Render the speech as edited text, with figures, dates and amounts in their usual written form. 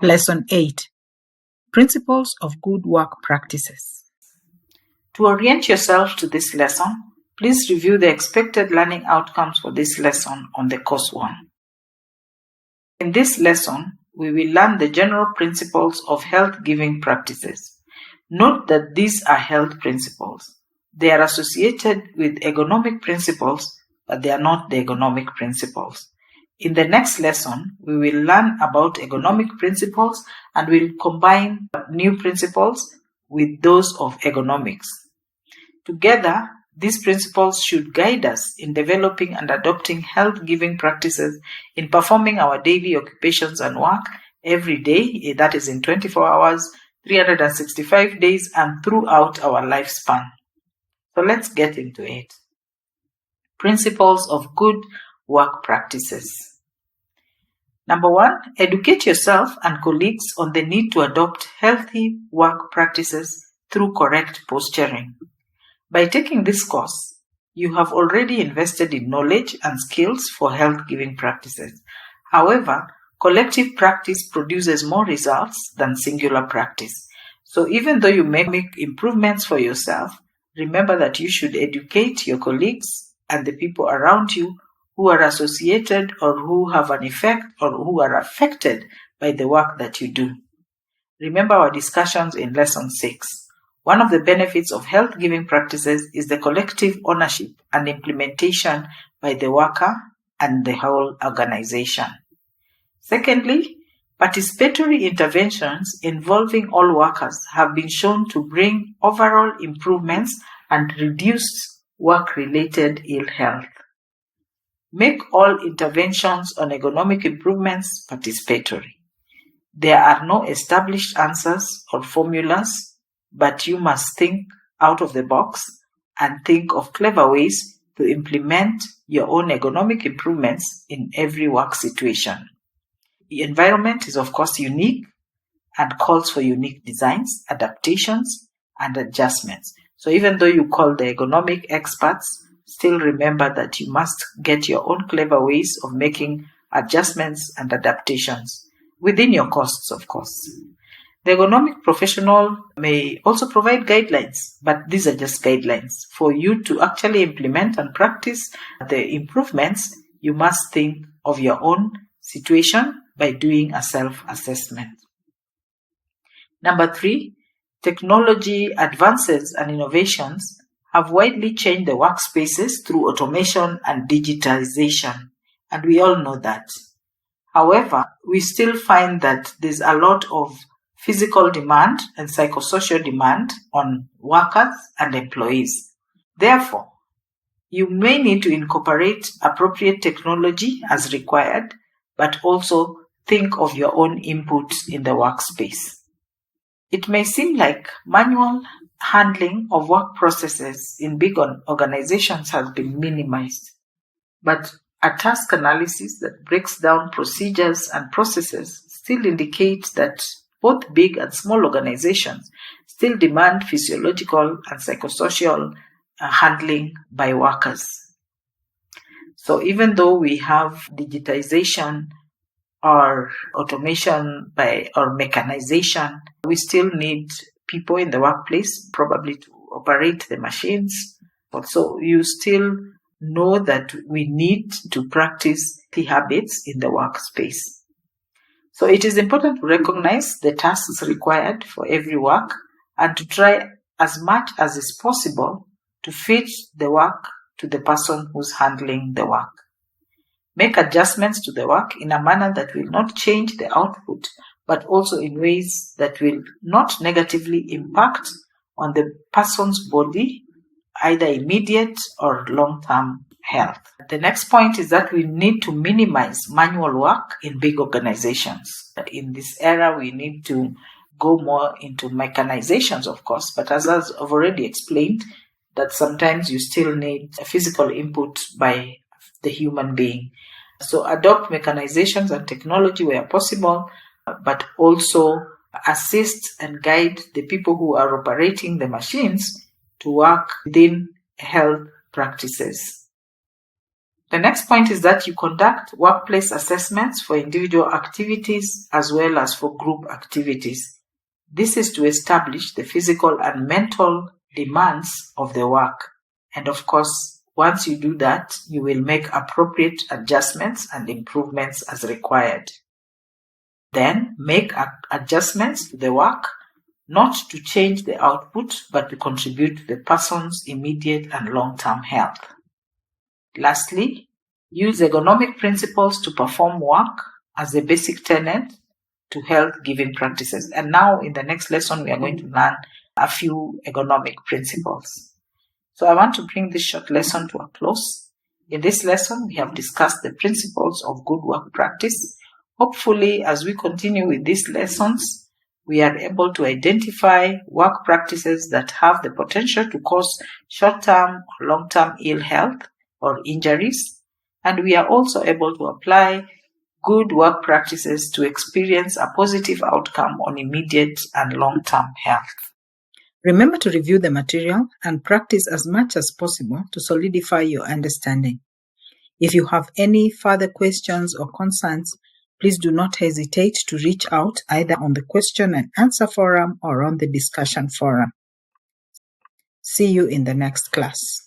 Lesson 8. Principles of Good Work Practices. To orient yourself to this lesson, please review the expected learning outcomes for this lesson on the Course 1. In this lesson, we will learn the general principles of health-giving practices. Note that these are health principles. They are associated with ergonomic principles, but they are not the ergonomic principles. In the next lesson, we will learn about ergonomic principles and will combine new principles with those of ergonomics. Together, these principles should guide us in developing and adopting health-giving practices in performing our daily occupations and work every day, that is in 24 hours, 365 days, and throughout our lifespan. So let's get into it. Principles of good work practices. Number 1, educate yourself and colleagues on the need to adopt healthy work practices through correct posturing. By taking this course, you have already invested in knowledge and skills for health-giving practices. However, collective practice produces more results than singular practice. So even though you may make improvements for yourself, remember that you should educate your colleagues and the people around you who are associated or who have an effect or who are affected by the work that you do. Remember our discussions in Lesson 6. One of the benefits of health-giving practices is the collective ownership and implementation by the worker and the whole organization. Secondly, participatory interventions involving all workers have been shown to bring overall improvements and reduce work-related ill health. Make all interventions on ergonomic improvements participatory. There are no established answers or formulas, but you must think out of the box and think of clever ways to implement your own ergonomic improvements in every work situation. The environment is of course unique and calls for unique designs, adaptations, and adjustments. So even though you call the ergonomic experts, still remember that you must get your own clever ways of making adjustments and adaptations within your costs, of course. The ergonomic professional may also provide guidelines, but these are just guidelines. For you to actually implement and practice the improvements, you must think of your own situation by doing a self-assessment. Number 3, technology advances and innovations have widely changed the workspaces through automation and digitization, and we all know that. However, we still find that there's a lot of physical demand and psychosocial demand on workers and employees. Therefore, you may need to incorporate appropriate technology as required, but also think of your own input in the workspace. It may seem like manual handling of work processes in big organizations has been minimized, but a task analysis that breaks down procedures and processes still indicates that both big and small organizations still demand physiological and psychosocial handling by workers. So even though we have digitization or automation or mechanization, we still need people in the workplace probably to operate the machines. So you still know that we need to practice the habits in the workspace. So it is important to recognize the tasks required for every work and to try as much as is possible to fit the work to the person who's handling the work. Make adjustments to the work in a manner that will not change the output, but also in ways that will not negatively impact on the person's body, either immediate or long-term health. The next point is that we need to minimize manual work in big organizations. In this era, we need to go more into mechanizations, of course, but as I've already explained, that sometimes you still need a physical input by the human being. So adopt mechanizations and technology where possible, but also assist and guide the people who are operating the machines to work within health practices. The next point is that you conduct workplace assessments for individual activities as well as for group activities. This is to establish the physical and mental demands of the work. And of course, once you do that, you will make appropriate adjustments and improvements as required. Then make adjustments to the work, not to change the output, but to contribute to the person's immediate and long-term health. Lastly, use ergonomic principles to perform work as a basic tenet to health-giving practices. And now in the next lesson, we are going to learn a few ergonomic principles. So I want to bring this short lesson to a close. In this lesson, we have discussed the principles of good work practice. Hopefully, as we continue with these lessons, we are able to identify work practices that have the potential to cause short-term or long-term ill health or injuries, and we are also able to apply good work practices to experience a positive outcome on immediate and long-term health. Remember to review the material and practice as much as possible to solidify your understanding. If you have any further questions or concerns, please do not hesitate to reach out either on the question and answer forum or on the discussion forum. See you in the next class.